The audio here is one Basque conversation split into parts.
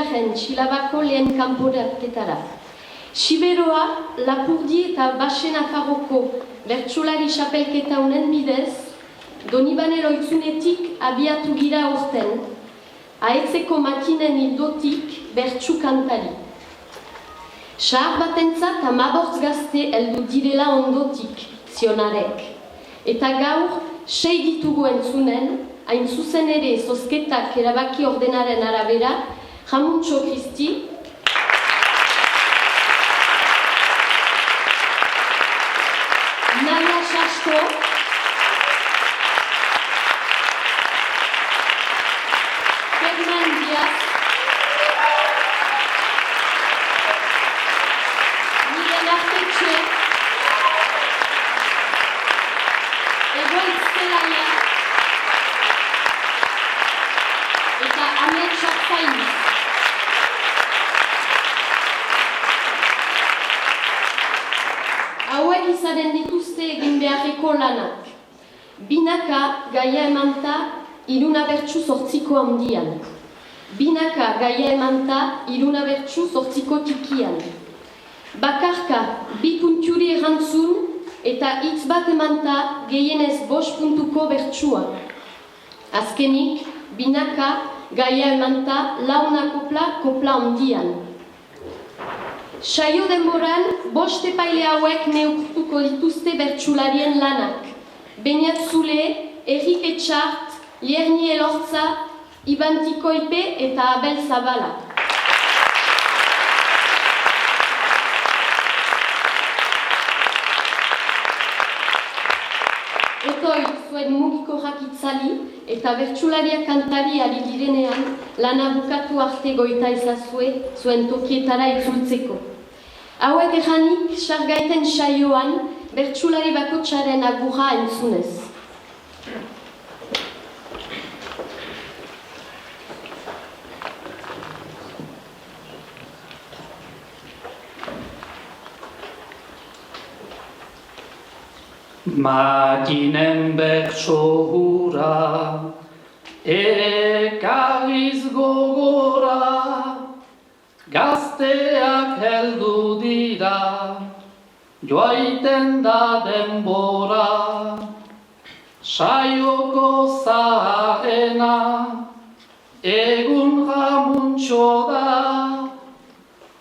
bigarren txilabako lehen kanporaketara. Siberoa, Lapurdi eta Baxe Nafarroko bertsolari xapelketa honen bidez, Donibane Loitzunetik abiatu gira aurten, ahetzeko makinen hildotik bertsu kantari. Sahar batentzat 15 gazte heldu direla ondotik, zionarek. Eta gaur, 6 ditugu entzunen, hain zuzen ere zozketak erabaki ordenaren arabera, Jamuntxo Kristi, Nadia Sasko, Fernan Diaz, Miguel Artetxe, Egoitz Zelaia, eta Amet Sartzainiz. Hauek izanen dituzte egin beharreko lanak. Binaka gaia emanta Iruna bertsu 8ko handian. Binaka gaia emanta Iruna bertsu 8ko tikian. Bakarka 2 punturi erantzun eta hitz bat emanta gehienez 5 puntuko bertsua. Azkenik, binaka gaia emanta launa kopla handian. Saio denboran, 5 epaile hauek neurtuko dituzte bertsularien lanak. Beñat Zule, Erik Etxart, Lierni Elortza, Iban Tikoipe eta Abel Zabala. Otoi zuen mugikorrak itzali eta bertsulariak kantari ari direnean lana bukatu arte goita ezazue zuen tokietara itzultzeko. Hauek erranik, sargaiten saioan, bertsulari bakotsaren agurra entzunez. Makinen bertso hura, ekarriz gogora, gazteak heldu dira, joaiten da denbora. Saioko zaharena, egun Jamuntxo da,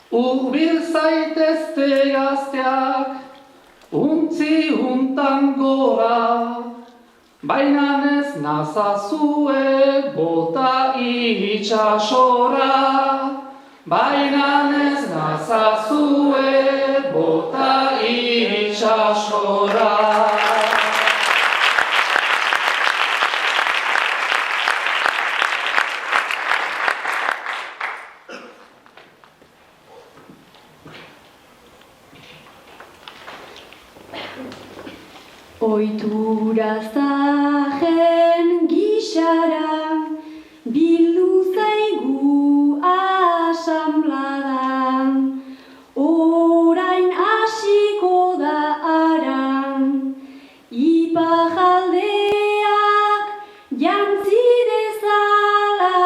hurbil zaitezte gazteak, untzi untan gora, baina ez nazazue bota itxasora. Baina ez nazazue bota itxasora. Ohitura zahen gixara, bildu zaigu asanbladan, orain hasiko da aran, iparraldeak jantzi dezala,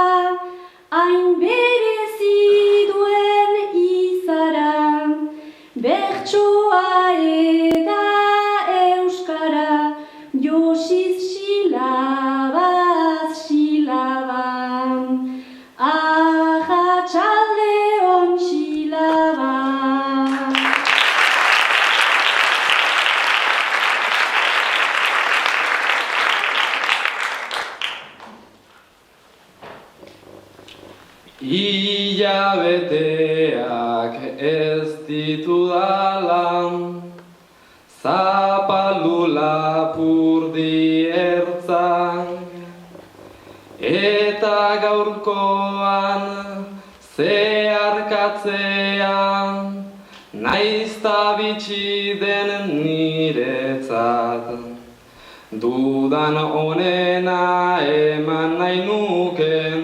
hain berezi duen izara, bertsoa eta euskara, josiz silabaz silaban, arratsaldeon silaban. Hilabeteak ez ditudalan, zapaldu Lapurdi ertzan, eta gaurkoan zeharkatzean, naizta bitxi den niretzat. Dudan onena eman nahi nuken,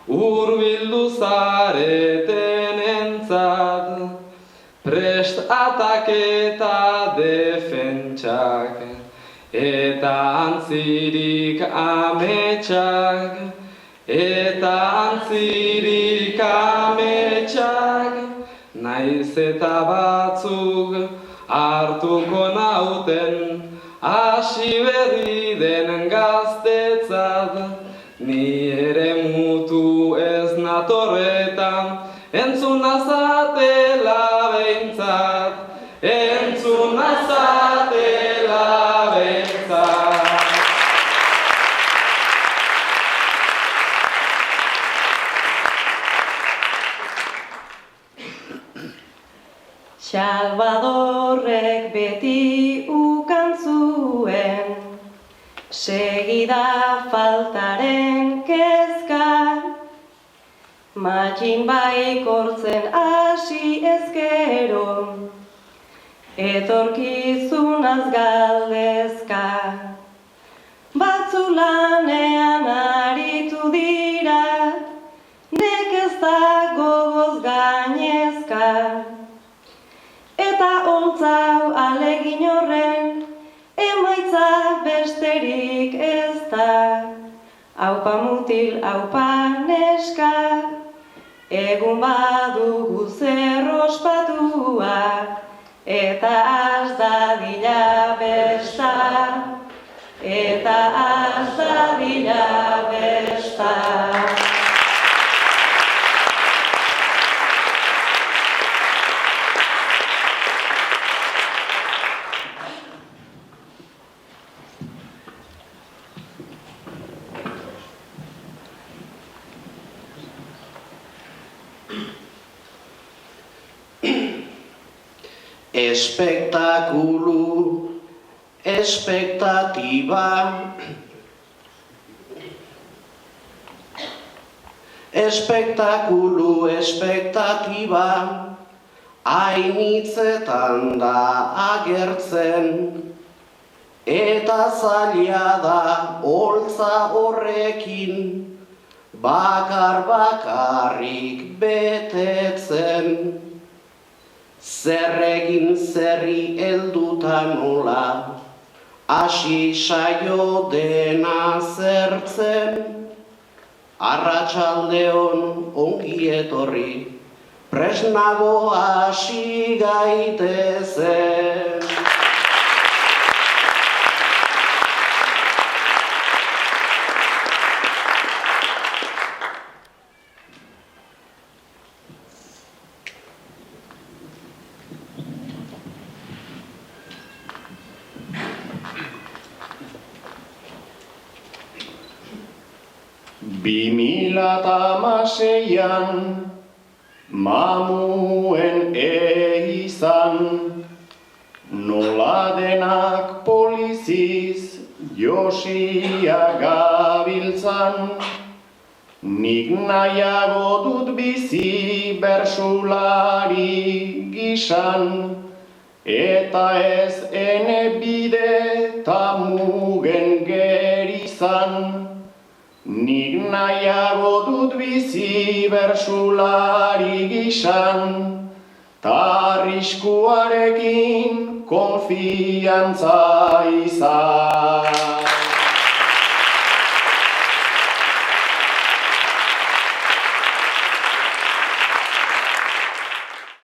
hurbildu zaretenentzat, prest ataketa defentsak, eta antzirik ametsak, eta antzirik naiz eta batzuk hartuko nauten, hasi berri den gaztetzat, ni ere mutu ez natorretan, entzun azatela behintzat, entzun azatela behintzat. Salvadorrek beti ukan zuen, segida faltaren kezka, matxin baikortzen hasi ezkero, etorkizunaz galdezka. Batzu lanean aritu dira, nekez da gogoz gainezka. Eta holtzau alegin horren, emaitza besterik ez da. Aupa mutil, aupa neska, egun badugu zer ospatua, eta az dadila besta, eta az dadila besta. Espektakulu, espektatiba. Espektakulu, espektatiba, hainitzetan da agertzen, eta zaila da holtza horrekin, bakar-bakarrik betetzen. Zer egin zerri helduta nola, hasi saio dena zertzen. Arratsaldeon ongi etorri, presnago hasi gaitezen. Hamaseian mamuen izan, nola denak poliziz josia gabiltzan, nik nahiago dut bizi bersulari gisan, eta ez ene bide ta mugen gerizan. Nik nahiago dut bizi bersulari gisan, ta arriskuarekin konfiantza izan.